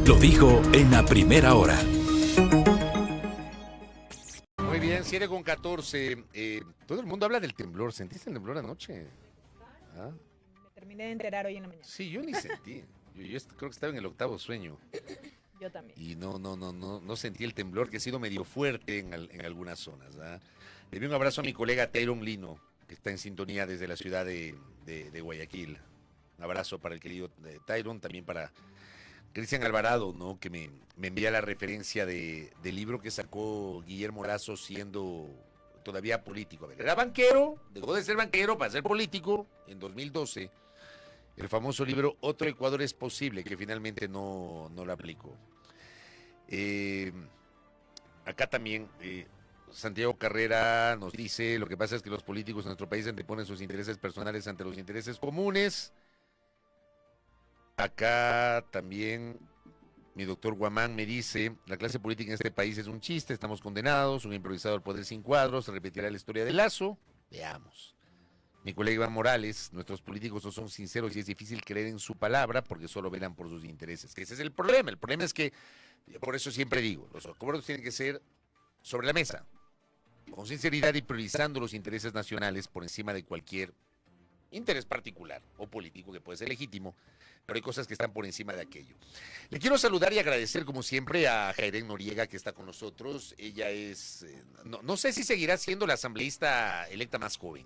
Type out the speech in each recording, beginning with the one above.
lo dijo en la primera hora. Muy bien, 7:14. Todo el mundo habla del temblor. ¿Sentiste el temblor anoche? ¿Ah? Me terminé de enterar hoy en la mañana. Sí, yo ni sentí. Yo creo que estaba en el octavo sueño. Yo también. Y no sentí el temblor, que ha sido medio fuerte en algunas zonas. ¿Ah? Le doy un abrazo a mi colega Tyron Lino, que está en sintonía desde la ciudad de Guayaquil. Un abrazo para el querido Tyron, también para Cristian Alvarado, ¿no? Que me envía la referencia del libro que sacó Guillermo Lazo siendo todavía político. A ver, era banquero, dejó de ser banquero para ser político en 2012. El famoso libro Otro Ecuador es posible, que finalmente no lo aplicó. Acá también Santiago Carrera nos dice: lo que pasa es que los políticos en nuestro país anteponen sus intereses personales ante los intereses comunes. Acá también mi doctor Guamán me dice: la clase política en este país es un chiste, estamos condenados, un improvisado al poder sin cuadros, se repetirá la historia de Lazo. Veamos. Mi colega Iván Morales: nuestros políticos no son sinceros y es difícil creer en su palabra porque solo velan por sus intereses. Que ese es el problema es que, por eso siempre digo, los acuerdos tienen que ser sobre la mesa, con sinceridad y priorizando los intereses nacionales por encima de cualquier interés particular o político que puede ser legítimo, pero hay cosas que están por encima de aquello. Le quiero saludar y agradecer como siempre a Jairén Noriega, que está con nosotros. Ella es, no sé si seguirá siendo la asambleísta electa más joven.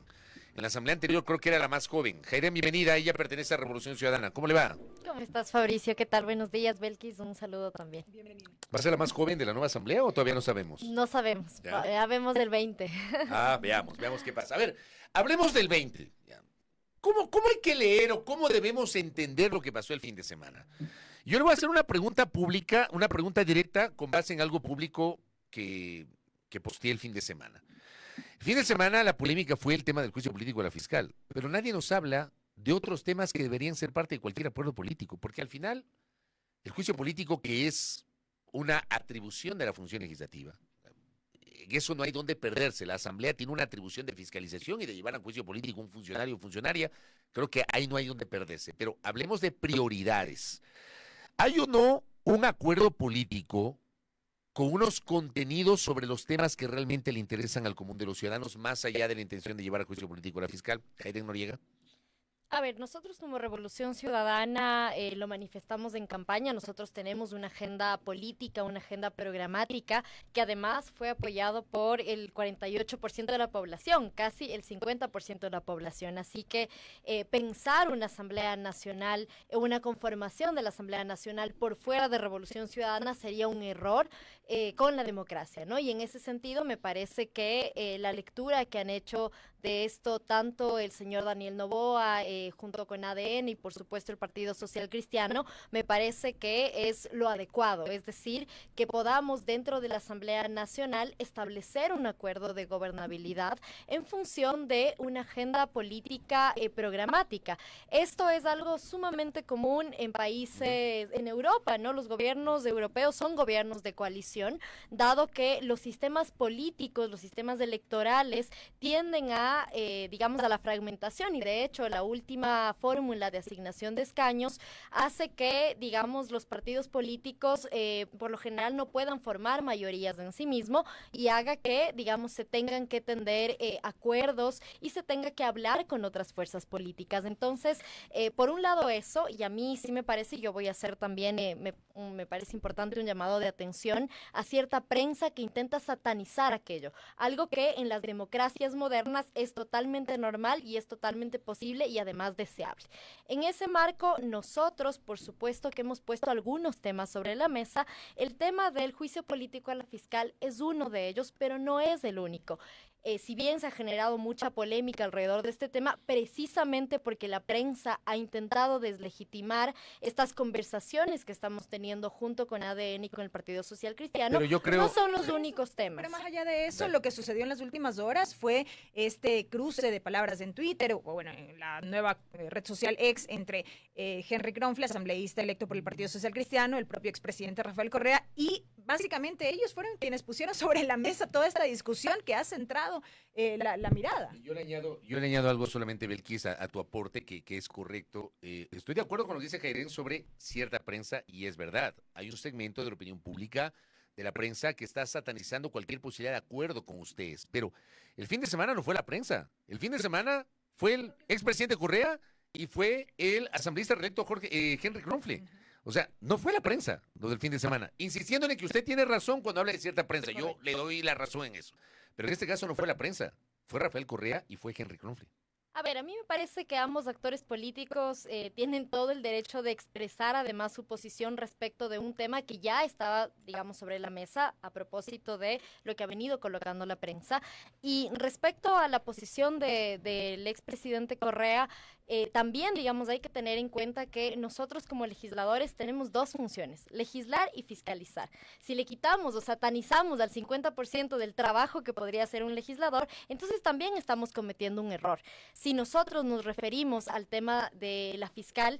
En la asamblea anterior creo que era la más joven. Jairén, bienvenida, ella pertenece a Revolución Ciudadana. ¿Cómo le va? ¿Cómo estás, Fabricio? ¿Qué tal? Buenos días, Belkis. Un saludo también. Bienvenido. ¿Va a ser la más joven de la nueva asamblea o todavía no sabemos? No sabemos, ya vemos del 20. Veamos qué pasa. A ver, hablemos del 20. ¿Cómo hay que leer o cómo debemos entender lo que pasó el fin de semana? Yo le voy a hacer una pregunta pública, una pregunta directa con base en algo público que posteé el fin de semana. El fin de semana la polémica fue el tema del juicio político de la fiscal, pero nadie nos habla de otros temas que deberían ser parte de cualquier acuerdo político, porque al final el juicio político, que es una atribución de la función legislativa, en eso no hay dónde perderse. La Asamblea tiene una atribución de fiscalización y de llevar a juicio político un funcionario o funcionaria. Creo que ahí no hay dónde perderse. Pero hablemos de prioridades. ¿Hay o no un acuerdo político con unos contenidos sobre los temas que realmente le interesan al común de los ciudadanos, más allá de la intención de llevar a juicio político a la fiscal? Jairén Noriega. A ver, nosotros como Revolución Ciudadana lo manifestamos en campaña. Nosotros tenemos una agenda política, una agenda programática que además fue apoyado por el 48% de la población, casi el 50% de la población. Así que pensar una Asamblea Nacional, una conformación de la Asamblea Nacional por fuera de Revolución Ciudadana sería un error con la democracia, ¿no? Y en ese sentido me parece que la lectura que han hecho de esto tanto el señor Daniel Noboa junto con ADN y por supuesto el Partido Social Cristiano, me parece que es lo adecuado, es decir, que podamos dentro de la Asamblea Nacional establecer un acuerdo de gobernabilidad en función de una agenda política programática. Esto es algo sumamente común en países en Europa, ¿no? Los gobiernos europeos son gobiernos de coalición, dado que los sistemas políticos, los sistemas electorales tienden a, digamos, a la fragmentación y de hecho la última fórmula de asignación de escaños hace que, digamos, los partidos políticos por lo general no puedan formar mayorías en sí mismo y haga que, digamos, se tengan que tender acuerdos y se tenga que hablar con otras fuerzas políticas. Entonces, por un lado eso, y a mí sí me parece, yo voy a hacer también, me parece importante un llamado de atención a cierta prensa que intenta satanizar aquello, algo que en las democracias modernas es totalmente normal y es totalmente posible y además deseable. En ese marco, nosotros, por supuesto que hemos puesto algunos temas sobre la mesa. El tema del juicio político a la fiscal es uno de ellos, pero no es el único. Si bien se ha generado mucha polémica alrededor de este tema, precisamente porque la prensa ha intentado deslegitimar estas conversaciones que estamos teniendo junto con ADN y con el Partido Social Cristiano, Pero yo creo... no son los únicos temas. Pero más allá de eso, lo que sucedió en las últimas horas fue este cruce de palabras en Twitter, o bueno, en la nueva red social X, entre Henry Kronfle, asambleísta electo por el Partido Social Cristiano, el propio expresidente Rafael Correa y básicamente ellos fueron quienes pusieron sobre la mesa toda esta discusión que ha centrado la mirada. Yo le añado algo solamente, Belkis, a tu aporte, que es correcto. Estoy de acuerdo con lo que dice Jairén sobre cierta prensa, y es verdad. Hay un segmento de la opinión pública, de la prensa, que está satanizando cualquier posibilidad de acuerdo con ustedes. Pero el fin de semana no fue la prensa. El fin de semana fue el expresidente Correa y fue el asambleísta reelecto Henry Kronfle. O sea, no fue la prensa lo del fin de semana. Insistiendo en que usted tiene razón cuando habla de cierta prensa. Yo le doy la razón en eso. Pero en este caso no fue la prensa. Fue Rafael Correa y fue Henry Kronfle. A ver, a mí me parece que ambos actores políticos tienen todo el derecho de expresar además su posición respecto de un tema que ya estaba, digamos, sobre la mesa a propósito de lo que ha venido colocando la prensa. Y respecto a la posición del expresidente Correa, también, digamos, hay que tener en cuenta que nosotros como legisladores tenemos dos funciones, legislar y fiscalizar. Si le quitamos o satanizamos al 50% del trabajo que podría hacer un legislador, entonces también estamos cometiendo un error. Si nosotros nos referimos al tema de la fiscal,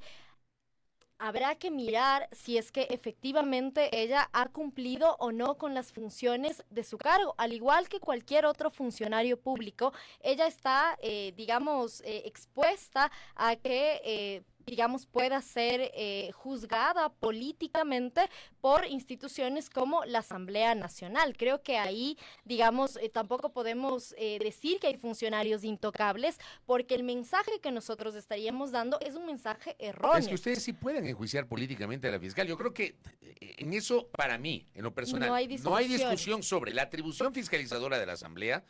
habrá que mirar si es que efectivamente ella ha cumplido o no con las funciones de su cargo. Al igual que cualquier otro funcionario público, ella está, expuesta a que digamos, pueda ser juzgada políticamente por instituciones como la Asamblea Nacional. Creo que ahí, digamos, tampoco podemos decir que hay funcionarios intocables, porque el mensaje que nosotros estaríamos dando es un mensaje erróneo. Es que ustedes sí pueden enjuiciar políticamente a la fiscal. Yo creo que en eso, para mí, en lo personal, no hay discusión sobre la atribución fiscalizadora de la Asamblea,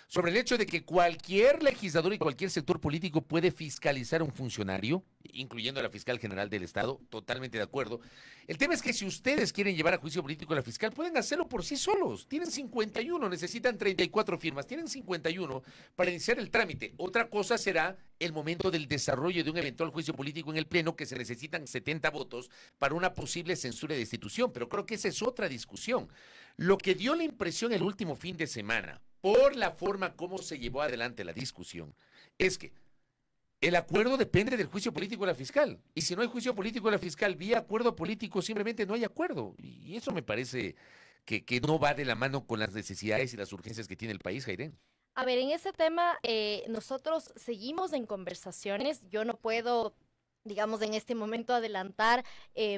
sobre el hecho de que cualquier legislador y cualquier sector político puede fiscalizar a un funcionario, incluyendo a la fiscal general del Estado, totalmente de acuerdo. El tema es que si ustedes quieren llevar a juicio político a la fiscal, pueden hacerlo por sí solos. Tienen 51, necesitan 34 firmas, tienen 51 para iniciar el trámite. Otra cosa será el momento del desarrollo de un eventual juicio político en el Pleno, que se necesitan 70 votos para una posible censura de destitución, pero creo que esa es otra discusión. Lo que dio la impresión el último fin de semana, por la forma como se llevó adelante la discusión, es que el acuerdo depende del juicio político de la fiscal. Y si no hay juicio político de la fiscal vía acuerdo político, simplemente no hay acuerdo. Y eso me parece que no va de la mano con las necesidades y las urgencias que tiene el país, Jairén. A ver, en ese tema nosotros seguimos en conversaciones. Yo no puedo, digamos, en este momento adelantar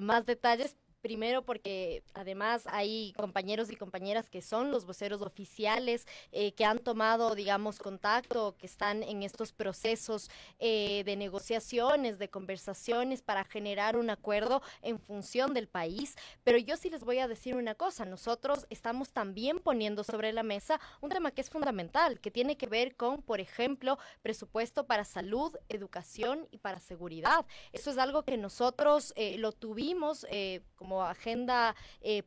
más detalles. Primero porque además hay compañeros y compañeras que son los voceros oficiales que han tomado, digamos, contacto, que están en estos procesos de negociaciones, de conversaciones para generar un acuerdo en función del país. Pero yo sí les voy a decir una cosa, nosotros estamos también poniendo sobre la mesa un tema que es fundamental, que tiene que ver con, por ejemplo, presupuesto para salud, educación y para seguridad. Eso es algo que nosotros lo tuvimos como agenda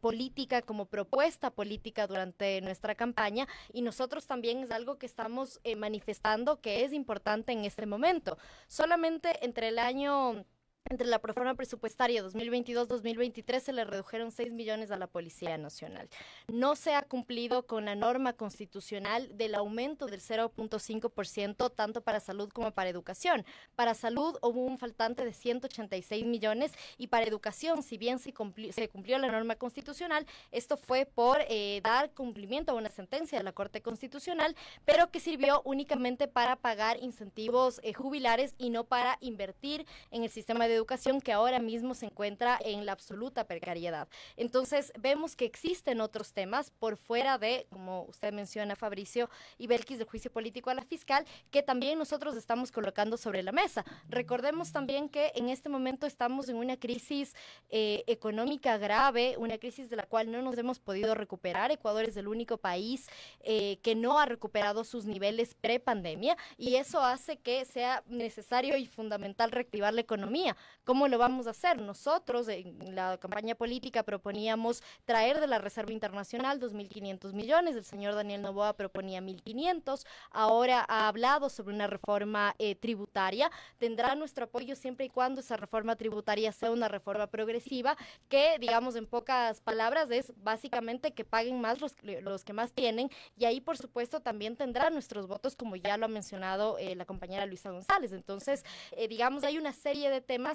política, como propuesta política durante nuestra campaña, y nosotros también es algo que estamos manifestando que es importante en este momento. Solamente entre la proforma presupuestaria 2022-2023 se le redujeron 6 millones a la Policía Nacional. No se ha cumplido con la norma constitucional del aumento del 0.5% tanto para salud como para educación. Para salud hubo un faltante de 186 millones y para educación, si bien se cumplió la norma constitucional, esto fue por dar cumplimiento a una sentencia de la Corte Constitucional, pero que sirvió únicamente para pagar incentivos jubilares y no para invertir en el sistema de educación, que ahora mismo se encuentra en la absoluta precariedad. Entonces vemos que existen otros temas por fuera de, como usted menciona, Fabricio y Belkis, del juicio político a la fiscal, que también nosotros estamos colocando sobre la mesa. Recordemos también que en este momento estamos en una crisis económica grave, una crisis de la cual no nos hemos podido recuperar. Ecuador es el único país que no ha recuperado sus niveles pre-pandemia, y eso hace que sea necesario y fundamental reactivar la economía. ¿Cómo lo vamos a hacer? Nosotros en la campaña política proponíamos traer de la Reserva Internacional 2.500 millones, el señor Daniel Noboa proponía 1.500, ahora ha hablado sobre una reforma tributaria, tendrá nuestro apoyo siempre y cuando esa reforma tributaria sea una reforma progresiva, que, digamos, en pocas palabras es básicamente que paguen más los que más tienen, y ahí por supuesto también tendrá nuestros votos, como ya lo ha mencionado la compañera Luisa González. Entonces, digamos, hay una serie de temas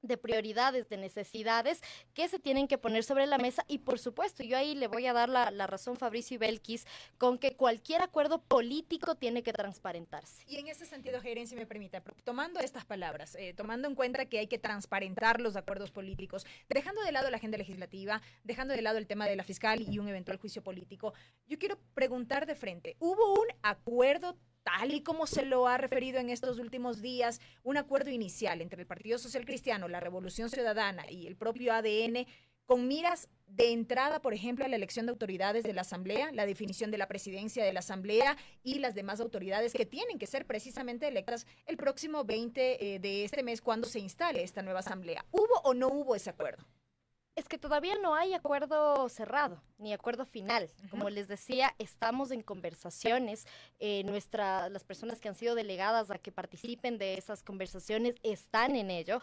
de prioridades, de necesidades que se tienen que poner sobre la mesa y por supuesto, yo ahí le voy a dar la razón Fabricio y Belkis con que cualquier acuerdo político tiene que transparentarse. Y en ese sentido, Heiren, si me permite, tomando estas palabras, tomando en cuenta que hay que transparentar los acuerdos políticos, dejando de lado la agenda legislativa, dejando de lado el tema de la fiscal y un eventual juicio político, yo quiero preguntar de frente, ¿hubo un acuerdo tal y como se lo ha referido en estos últimos días, un acuerdo inicial entre el Partido Social Cristiano, la Revolución Ciudadana y el propio ADN, con miras de entrada, por ejemplo, a la elección de autoridades de la Asamblea, la definición de la presidencia de la Asamblea y las demás autoridades que tienen que ser precisamente electas el próximo 20 de este mes cuando se instale esta nueva Asamblea? ¿Hubo o no hubo ese acuerdo? Es que todavía no hay acuerdo cerrado, ni acuerdo final. Como les decía, estamos en conversaciones. Las personas que han sido delegadas a que participen de esas conversaciones están en ello.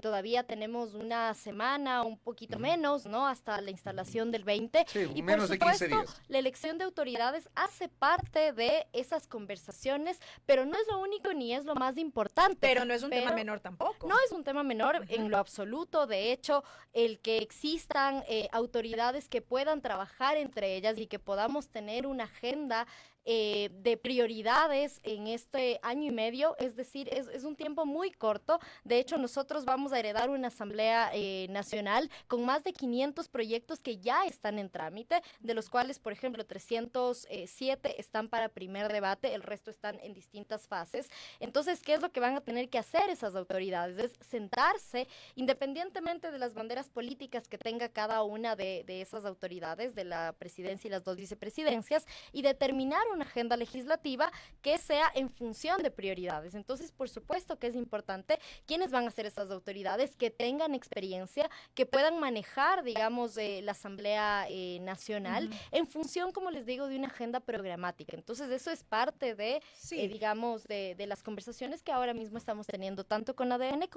Todavía tenemos una semana, un poquito menos, ¿no? Hasta la instalación del 20. Sí, y menos por de 15 supuesto, días. la elección de autoridades hace parte de esas conversaciones, pero no es lo único ni es lo más importante. Pero no es un tema menor tampoco. No es un tema menor en lo absoluto. De hecho, el que existan autoridades que puedan trabajar entre ellas y que podamos tener una agenda de prioridades en este año y medio, es decir, es un tiempo muy corto. De hecho, nosotros vamos a heredar una asamblea nacional con más de 500 proyectos que ya están en trámite, de los cuales, por ejemplo, 307 están para primer debate, el resto están en distintas fases. Entonces, ¿qué es lo que van a tener que hacer esas autoridades? Es sentarse, independientemente de las banderas políticas que tenga cada una de esas autoridades, de la presidencia y las dos vicepresidencias, y determinar una agenda legislativa que sea en función de prioridades. Entonces, por supuesto que es importante quiénes van a ser esas autoridades, que tengan experiencia, que puedan manejar, digamos, la Asamblea Nacional en función, como les digo, de una agenda programática. Entonces, eso es parte de, digamos, de las conversaciones que ahora mismo estamos teniendo, tanto con ADN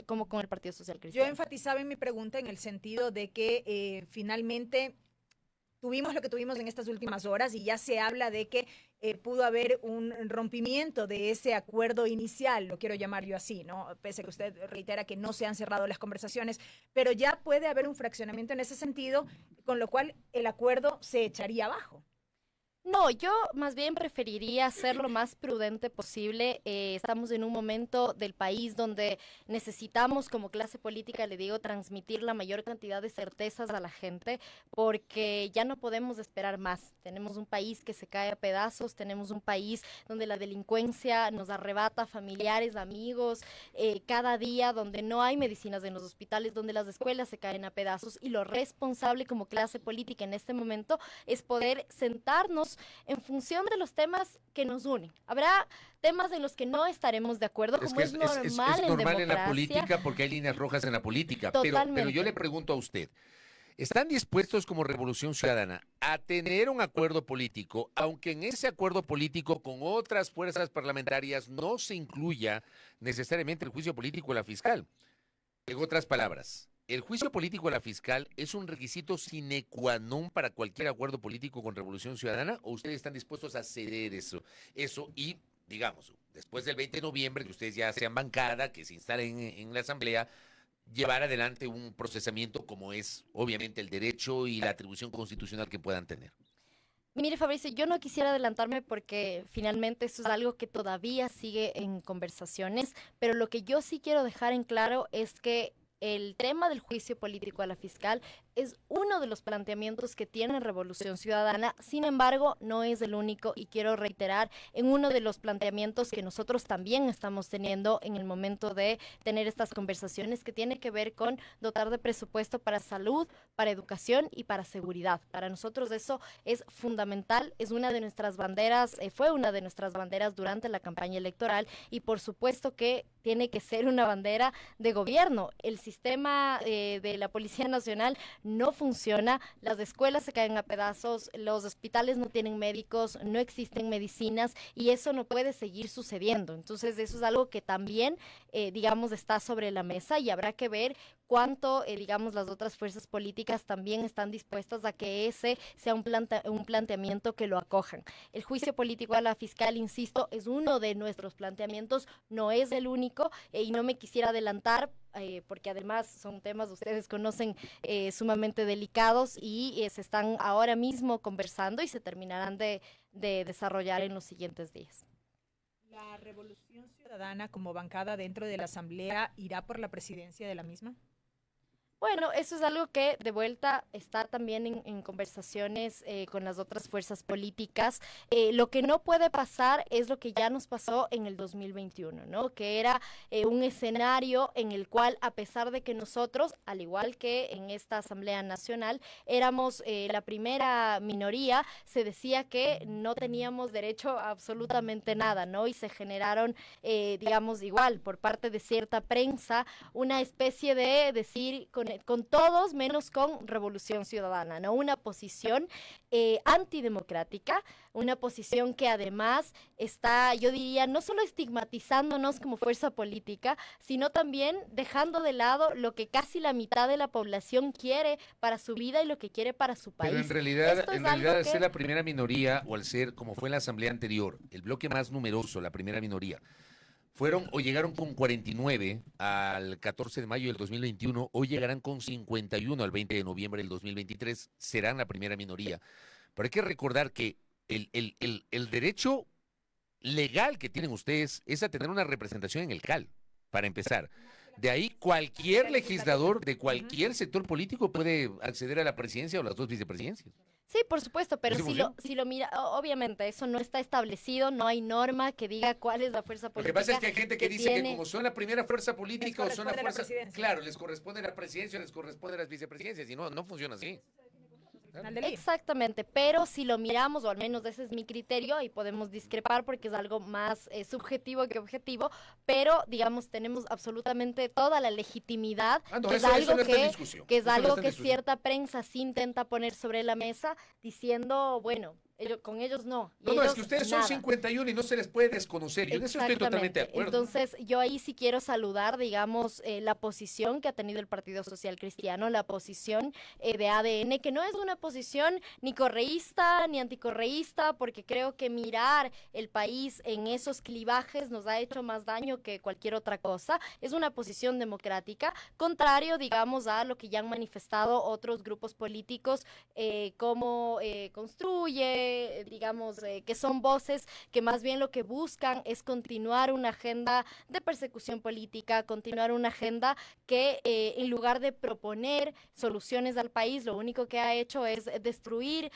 como con el Partido Social Cristiano. Yo enfatizaba en mi pregunta en el sentido de que finalmente tuvimos lo que tuvimos en estas últimas horas y ya se habla de que pudo haber un rompimiento de ese acuerdo inicial, lo quiero llamar yo así, ¿no? Pese a que usted reitera que no se han cerrado las conversaciones, pero ya puede haber un fraccionamiento en ese sentido, con lo cual el acuerdo se echaría abajo. No, yo más bien preferiría ser lo más prudente posible. Estamos en un momento del país donde necesitamos como clase política, le digo, transmitir la mayor cantidad de certezas a la gente, porque ya no podemos esperar más. Tenemos un país que se cae a pedazos, tenemos un país donde la delincuencia nos arrebata familiares, amigos, cada día donde no hay medicinas en los hospitales, donde las escuelas se caen a pedazos, y lo responsable como clase política en este momento es poder sentarnos en función de los temas que nos unen. Habrá temas en los que no estaremos de acuerdo, como es normal es normal en la democracia. política, porque hay líneas rojas en la política. Totalmente. Pero yo le pregunto a usted, ¿están dispuestos como Revolución Ciudadana a tener un acuerdo político, aunque en ese acuerdo político con otras fuerzas parlamentarias no se incluya necesariamente el juicio político de la fiscal? En otras palabras, ¿el juicio político de la fiscal es un requisito sine qua non para cualquier acuerdo político con Revolución Ciudadana, o ustedes están dispuestos a ceder eso y, digamos, después del 20 de noviembre, que ustedes ya sean bancada, que se instalen en la Asamblea, llevar adelante un procesamiento como es, obviamente, el derecho y la atribución constitucional que puedan tener? Mire, Fabricio, yo no quisiera adelantarme porque finalmente esto es algo que todavía sigue en conversaciones, pero lo que yo sí quiero dejar en claro es que el tema del juicio político a la fiscal es uno de los planteamientos que tiene Revolución Ciudadana. Sin embargo, no es el único, y quiero reiterar en uno de los planteamientos que nosotros también estamos teniendo en el momento de tener estas conversaciones, que tiene que ver con dotar de presupuesto para salud, para educación y para seguridad. Para nosotros eso es fundamental, es una de nuestras banderas, fue una de nuestras banderas durante la campaña electoral, y por supuesto que tiene que ser una bandera de gobierno. El sistema de la Policía Nacional no funciona, las escuelas se caen a pedazos, los hospitales no tienen médicos, no existen medicinas, y eso no puede seguir sucediendo. Entonces eso es algo que también, digamos, está sobre la mesa, y habrá que ver cuánto, digamos, las otras fuerzas políticas también están dispuestas a que ese sea un planteamiento que lo acojan. El juicio político a la fiscal, insisto, es uno de nuestros planteamientos, no es el único, y no me quisiera adelantar, porque además son temas, ustedes conocen, sumamente delicados y se están ahora mismo conversando y se terminarán de desarrollar en los siguientes días. ¿La Revolución Ciudadana como bancada dentro de la Asamblea irá por la presidencia de la misma? Bueno, eso es algo que de vuelta está también en conversaciones con las otras fuerzas políticas. Lo que no puede pasar es lo que ya nos pasó en el 2021, ¿no? Que era un escenario en el cual, a pesar de que nosotros, al igual que en esta Asamblea Nacional, éramos la primera minoría, se decía que no teníamos derecho a absolutamente nada, ¿no? Y se generaron, digamos, igual, por parte de cierta prensa, una especie de decir con todos menos con Revolución Ciudadana, ¿no? Una posición antidemocrática, una posición que además está, yo diría, no solo estigmatizándonos como fuerza política, sino también dejando de lado lo que casi la mitad de la población quiere para su vida y lo que quiere para su país. Pero en realidad, al que... ser la primera minoría, o al ser, como fue en la asamblea anterior, el bloque más numeroso, la primera minoría, fueron o llegaron con 49 al 14 de mayo del 2021, hoy llegarán con 51 al 20 de noviembre del 2023, serán la primera minoría. Pero hay que recordar que el derecho legal que tienen ustedes es a tener una representación en el CAL, para empezar. De ahí cualquier legislador de cualquier sector político puede acceder a la presidencia o las dos vicepresidencias. Sí, por supuesto, pero si lo mira, obviamente eso no está establecido, no hay norma que diga cuál es la fuerza política. Lo que pasa es que hay gente que dice que como son la primera fuerza política o son la fuerza... Claro, les corresponde la presidencia o les corresponde las vicepresidencias y no funciona así. Exactamente, pero si lo miramos, o al menos ese es mi criterio, y podemos discrepar porque es algo más subjetivo que objetivo, pero digamos tenemos absolutamente toda la legitimidad, que es algo que cierta prensa sí intenta poner sobre la mesa, diciendo, bueno, con ellos no. No, es que ustedes son 51 y no se les puede desconocer. Yo en eso estoy totalmente de acuerdo. Entonces, yo ahí sí quiero saludar, digamos, la posición que ha tenido el Partido Social Cristiano, la posición de ADN, que no es una posición ni correísta ni anticorreísta, porque creo que mirar el país en esos clivajes nos ha hecho más daño que cualquier otra cosa. Es una posición democrática, contrario, digamos, a lo que ya han manifestado otros grupos políticos, como Construye, digamos, que son voces que más bien lo que buscan es continuar una agenda de persecución política, continuar una agenda que en lugar de proponer soluciones al país, lo único que ha hecho es destruir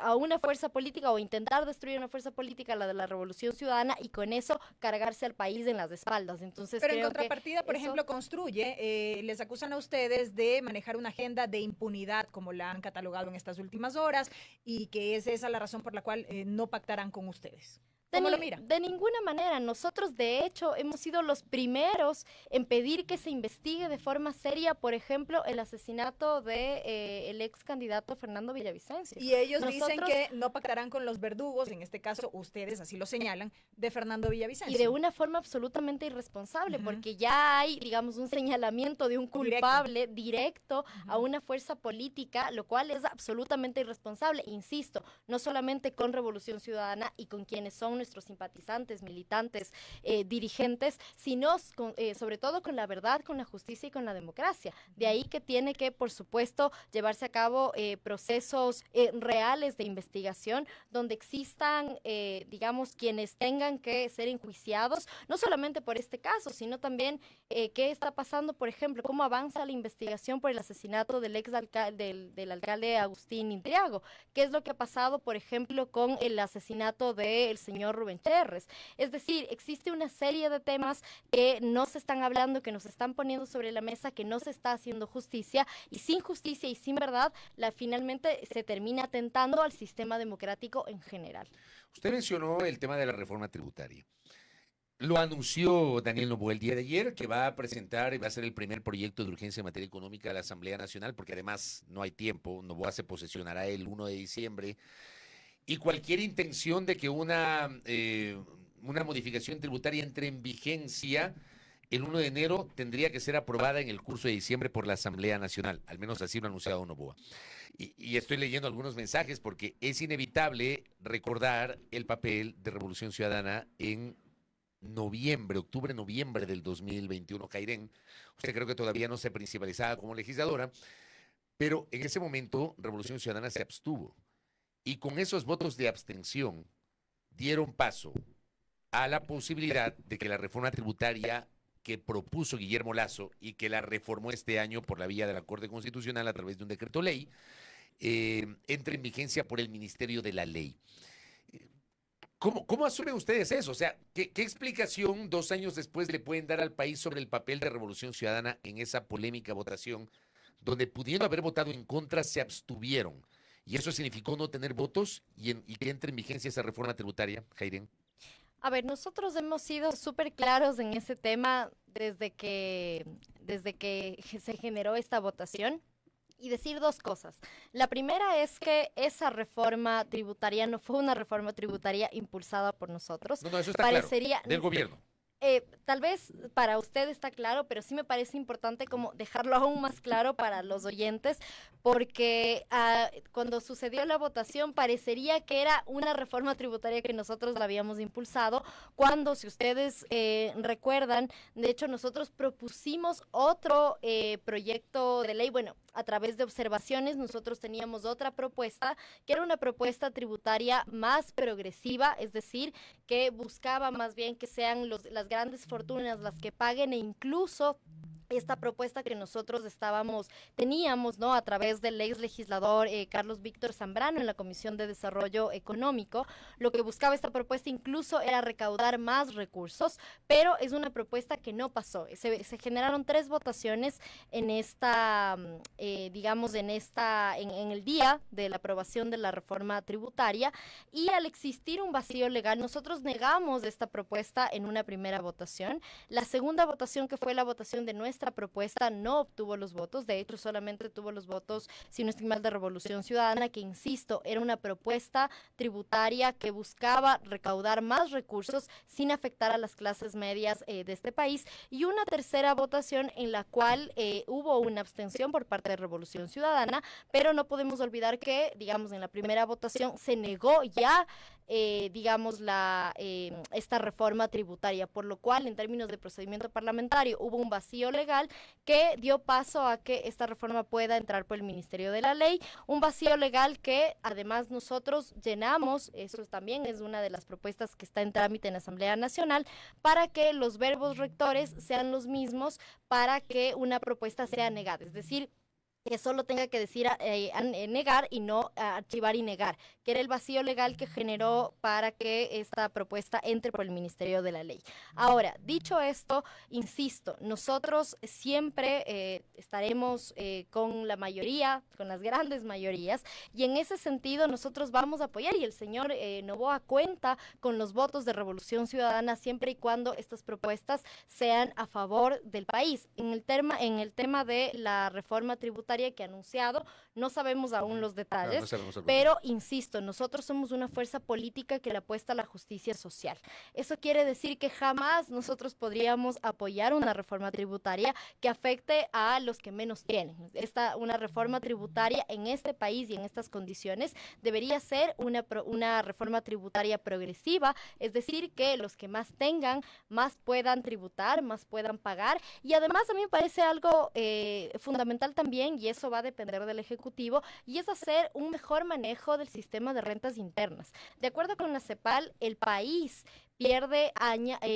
a una fuerza política o intentar destruir una fuerza política, la de la Revolución Ciudadana, y con eso cargarse al país en las espaldas. Entonces, pero en contrapartida, por ejemplo, Construye, les acusan a ustedes de manejar una agenda de impunidad, como la han catalogado en estas últimas horas, y que es esa la razón por la cual no pactarán con ustedes. ¿Cómo lo miran? De ninguna manera. Nosotros, de hecho, hemos sido los primeros en pedir que se investigue de forma seria, por ejemplo, el asesinato de el ex candidato Fernando Villavicencio. Y ellos dicen que no pactarán con los verdugos, en este caso ustedes así lo señalan, de Fernando Villavicencio. Y de una forma absolutamente irresponsable, porque ya hay, digamos, un señalamiento de un culpable directo a una fuerza política, lo cual es absolutamente irresponsable. Insisto, no solamente con Revolución Ciudadana y con quienes son nuestros simpatizantes, militantes, dirigentes, sino sobre todo con la verdad, con la justicia y con la democracia. De ahí que tiene que, por supuesto, llevarse a cabo procesos reales de investigación donde existan, digamos, quienes tengan que ser enjuiciados, no solamente por este caso, sino también qué está pasando, por ejemplo, cómo avanza la investigación por el asesinato del ex del alcalde Agustín Intriago, qué es lo que ha pasado, por ejemplo, con el asesinato del señor Rubén Cherres. Es decir, existe una serie de temas que no se están hablando, que nos están poniendo sobre la mesa, que no se está haciendo justicia, y sin justicia y sin verdad, finalmente se termina atentando al sistema democrático en general. Usted mencionó el tema de la reforma tributaria. Lo anunció Daniel Noboa el día de ayer, que va a presentar y va a ser el primer proyecto de urgencia en materia económica de la Asamblea Nacional, porque además no hay tiempo. Noboa se posesionará el 1 de diciembre. Y cualquier intención de que una modificación tributaria entre en vigencia el 1 de enero tendría que ser aprobada en el curso de diciembre por la Asamblea Nacional, al menos así lo ha anunciado Noboa. Y estoy leyendo algunos mensajes porque es inevitable recordar el papel de Revolución Ciudadana en octubre-noviembre del 2021. Kairen, usted creo que todavía no se principalizaba como legisladora, pero en ese momento Revolución Ciudadana se abstuvo. Y con esos votos de abstención dieron paso a la posibilidad de que la reforma tributaria que propuso Guillermo Lasso y que la reformó este año por la vía de la Corte Constitucional a través de un decreto ley, entre en vigencia por el Ministerio de la Ley. ¿Cómo asumen ustedes eso? O sea, ¿qué explicación 2 años después le pueden dar al país sobre el papel de Revolución Ciudadana en esa polémica votación, donde pudiendo haber votado en contra, se abstuvieron? Y eso significó no tener votos y que entre en vigencia esa reforma tributaria, Jairen. A ver, nosotros hemos sido súper claros en ese tema desde que se generó esta votación. Y decir 2 cosas. La primera es que esa reforma tributaria no fue una reforma tributaria impulsada por nosotros. No, eso está claro, del gobierno. Tal vez para usted está claro, pero sí me parece importante como dejarlo aún más claro para los oyentes, porque cuando sucedió la votación parecería que era una reforma tributaria que nosotros la habíamos impulsado, cuando, si ustedes recuerdan, de hecho nosotros propusimos otro proyecto de ley, bueno, a través de observaciones nosotros teníamos otra propuesta, que era una propuesta tributaria más progresiva, es decir, que buscaba más bien que sean las grandes fortunas las que paguen, e incluso esta propuesta que nosotros teníamos, ¿no?, a través del ex legislador Carlos Víctor Zambrano en la Comisión de Desarrollo Económico. Lo que buscaba esta propuesta incluso era recaudar más recursos, pero es una propuesta que no pasó. Se generaron 3 votaciones en esta, en el día de la aprobación de la reforma tributaria, y al existir un vacío legal, nosotros negamos esta propuesta en una primera votación. La segunda votación, que fue la votación de nuestra propuesta, no obtuvo los votos. De hecho, solamente tuvo los votos, si no estoy mal, de Revolución Ciudadana, que, insisto, era una propuesta tributaria que buscaba recaudar más recursos sin afectar a las clases medias de este país. Y una tercera votación en la cual hubo una abstención por parte de Revolución Ciudadana, pero no podemos olvidar que, digamos, en la primera votación se negó ya esta reforma tributaria, por lo cual, en términos de procedimiento parlamentario, hubo un vacío legal que dio paso a que esta reforma pueda entrar por el Ministerio de la Ley, un vacío legal que además nosotros llenamos, eso también es una de las propuestas que está en trámite en la Asamblea Nacional, para que los verbos rectores sean los mismos para que una propuesta sea negada, es decir, que solo tenga que decir negar y no archivar y negar, que era el vacío legal que generó para que esta propuesta entre por el Ministerio de la Ley. Ahora, dicho esto, insisto, nosotros siempre estaremos con la mayoría, con las grandes mayorías, y en ese sentido nosotros vamos a apoyar, y el señor Noboa cuenta con los votos de Revolución Ciudadana siempre y cuando estas propuestas sean a favor del país. En el tema de la reforma tributaria que ha anunciado, no sabemos aún los detalles, pero insisto, nosotros somos una fuerza política que le apuesta a la justicia social. Eso quiere decir que jamás nosotros podríamos apoyar una reforma tributaria que afecte a los que menos tienen. Una reforma tributaria en este país y en estas condiciones debería ser una reforma tributaria progresiva, es decir, que los que más tengan, más puedan tributar, más puedan pagar, y además a mí me parece algo fundamental también, y eso va a depender del Ejecutivo, y es hacer un mejor manejo del sistema de rentas internas. De acuerdo con la CEPAL, el país pierde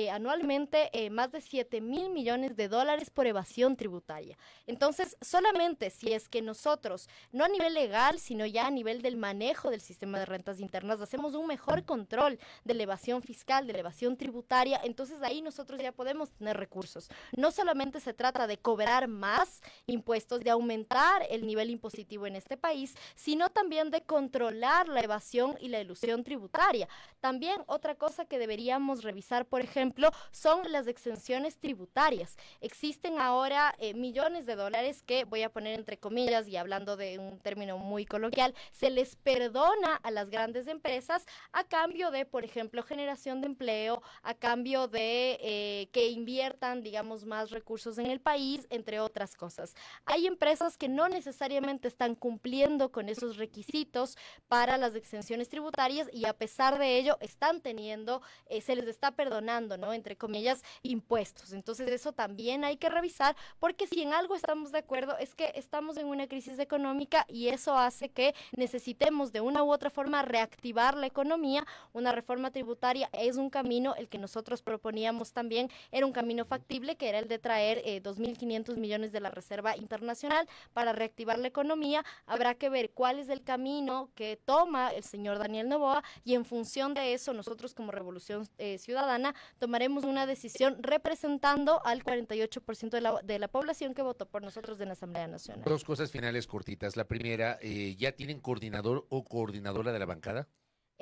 anualmente más de 7,000 millones de dólares por evasión tributaria. Entonces, solamente si es que nosotros, no a nivel legal, sino ya a nivel del manejo del sistema de rentas internas, hacemos un mejor control de la evasión fiscal, de la evasión tributaria, entonces ahí nosotros ya podemos tener recursos. No solamente se trata de cobrar más impuestos, de aumentar el nivel impositivo en este país, sino también de controlar la evasión y la elusión tributaria. También otra cosa que debería deberíamos revisar, por ejemplo, son las exenciones tributarias. Existen ahora millones de dólares que, voy a poner entre comillas y hablando de un término muy coloquial, se les perdona a las grandes empresas a cambio de, por ejemplo, generación de empleo, a cambio de que inviertan, digamos, más recursos en el país, entre otras cosas. Hay empresas que no necesariamente están cumpliendo con esos requisitos para las exenciones tributarias y a pesar de ello están teniendo, se les está perdonando, ¿no? Entre comillas, impuestos. Entonces eso también hay que revisar porque si en algo estamos de acuerdo es que estamos en una crisis económica y eso hace que necesitemos de una u otra forma reactivar la economía. Una reforma tributaria es un camino, el que nosotros proponíamos también era un camino factible, que era el de traer 2.500 millones de la Reserva Internacional para reactivar la economía. Habrá que ver cuál es el camino que toma el señor Daniel Noboa y en función de eso nosotros como Revolución Ciudadana tomaremos una decisión representando al 48% de la población que votó por nosotros en la Asamblea Nacional. Dos cosas finales cortitas. La primera, ¿ya tienen coordinador o coordinadora de la bancada?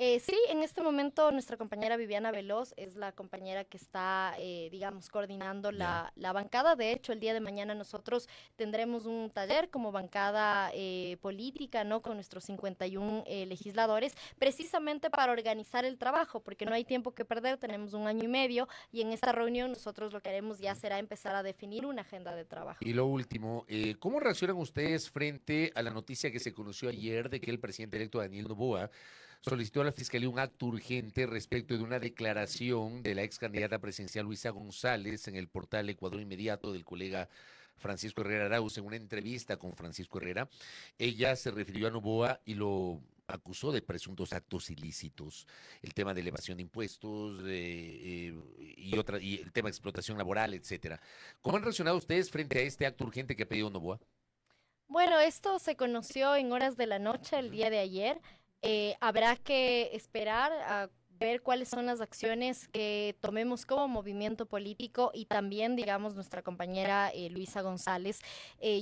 Sí, en este momento nuestra compañera Viviana Veloz es la compañera que está, digamos, coordinando la bancada. De hecho, el día de mañana nosotros tendremos un taller como bancada política, ¿no? Con nuestros 51 legisladores, precisamente para organizar el trabajo, porque no hay tiempo que perder, tenemos 1 año y medio, y en esta reunión nosotros lo que haremos ya será empezar a definir una agenda de trabajo. Y lo último, ¿cómo reaccionan ustedes frente a la noticia que se conoció ayer de que el presidente electo Daniel Noboa solicitó a la Fiscalía un acto urgente respecto de una declaración de la ex candidata presidencial Luisa González en el portal Ecuador Inmediato del colega Francisco Herrera Arauz? En una entrevista con Francisco Herrera, ella se refirió a Noboa y lo acusó de presuntos actos ilícitos, el tema de elevación de impuestos y el tema de explotación laboral, etcétera. ¿Cómo han reaccionado ustedes frente a este acto urgente que ha pedido Noboa? Bueno, esto se conoció en horas de la noche el día de ayer. Habrá que esperar a ver cuáles son las acciones que tomemos como movimiento político y también, digamos, nuestra compañera Luisa González.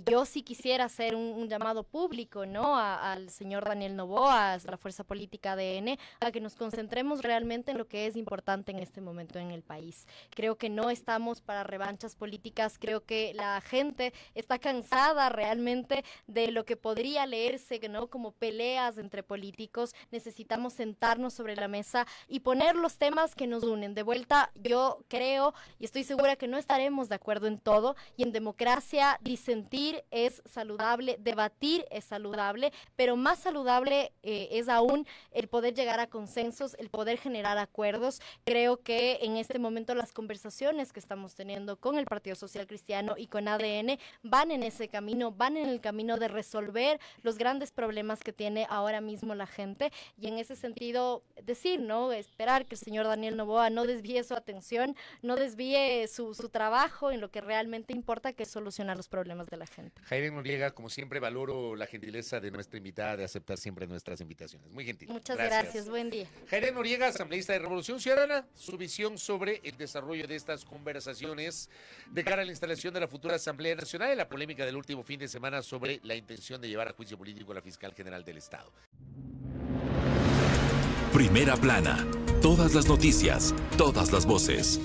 Yo sí quisiera hacer un llamado público, ¿no? Al señor Daniel Noboa, a la fuerza política ADN, a que nos concentremos realmente en lo que es importante en este momento en el país. Creo que no estamos para revanchas políticas, creo que la gente está cansada realmente de lo que podría leerse, ¿no? Como peleas entre políticos. Necesitamos sentarnos sobre la mesa y poner los temas que nos unen. De vuelta, yo creo y estoy segura que no estaremos de acuerdo en todo y en democracia disentir es saludable, debatir es saludable, pero más saludable es aún el poder llegar a consensos, el poder generar acuerdos. Creo que en este momento las conversaciones que estamos teniendo con el Partido Social Cristiano y con ADN van en ese camino, van en el camino de resolver los grandes problemas que tiene ahora mismo la gente y en ese sentido decir, ¿no? Esperar que el señor Daniel Noboa no desvíe su atención, no desvíe su trabajo en lo que realmente importa, que es solucionar los problemas de la gente. Jaire Noriega, como siempre, valoro la gentileza de nuestra invitada de aceptar siempre nuestras invitaciones. Muy gentil. Muchas gracias. Buen día. Jaire Noriega, asambleísta de Revolución Ciudadana, su visión sobre el desarrollo de estas conversaciones de cara a la instalación de la futura Asamblea Nacional y la polémica del último fin de semana sobre la intención de llevar a juicio político a la fiscal general del Estado. Primera plana. Todas las noticias, todas las voces.